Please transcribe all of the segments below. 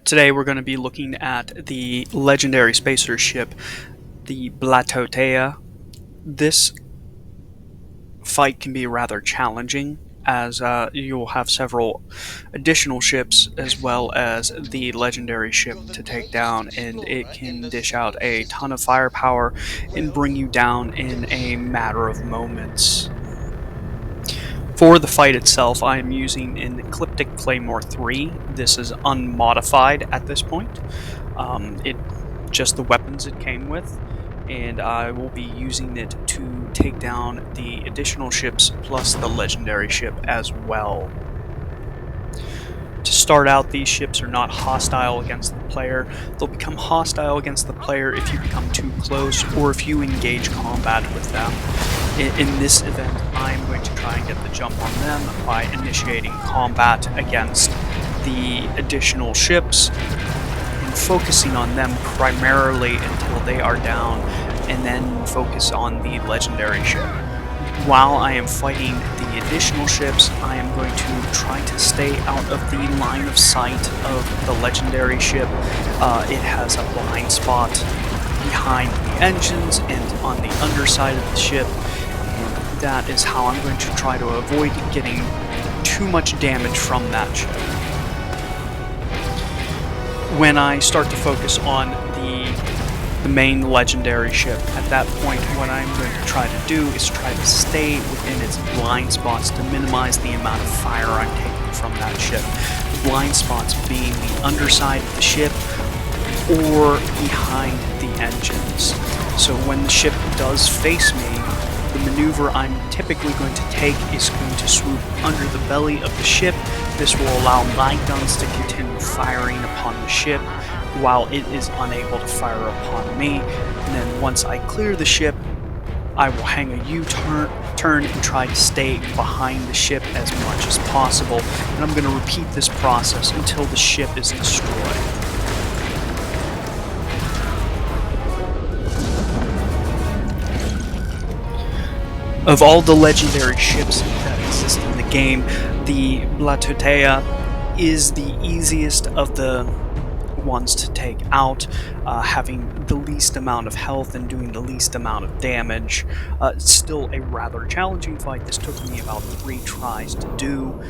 Today we're going to be looking at the legendary spacer ship, the Blattodea. This fight can be rather challenging as you'll have several additional ships as well as the legendary ship to take down, and it can dish out a ton of firepower and bring you down in a matter of moments. For the fight itself, I am using an Ecliptic Claymore 3. This is unmodified at this point. It just the weapons it came with, and I will be using it to take down the additional ships plus the legendary ship as well. To start out, these ships are not hostile against the player. They'll become hostile against the player if you become too close or if you engage combat with them. In this event, I'm going to try and get the jump on them by initiating combat against the additional ships and focusing on them primarily until they are down, and then focus on the legendary ship. While I am fighting the additional ships, I am going to try to stay out of the line of sight of the legendary ship. It has a blind spot behind the engines and on the underside of the ship, and that is how I'm going to try to avoid getting too much damage from that ship. When I start to focus on the main legendary ship, at that point what I'm going to try to do is try to stay within its blind spots to minimize the amount of fire I'm taking from that ship. The blind spots being the underside of the ship or behind the engines. So when the ship does face me, the maneuver I'm typically going to take is going to swoop under the belly of the ship. This will allow my guns to continue firing upon the ship while it is unable to fire upon me. And then once I clear the ship, I will hang a U-turn and try to stay behind the ship as much as possible. And I'm going to repeat this process until the ship is destroyed. Of all the legendary ships that exist in the game, the Blattodea is the easiest of the ones to take out, having the least amount of health and doing the least amount of damage. It's still a rather challenging fight. This took me about 3 tries to do,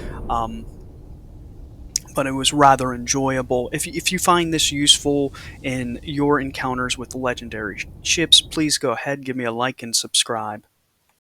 but it was rather enjoyable. If you find this useful in your encounters with legendary ships, please go ahead, give me a like and subscribe.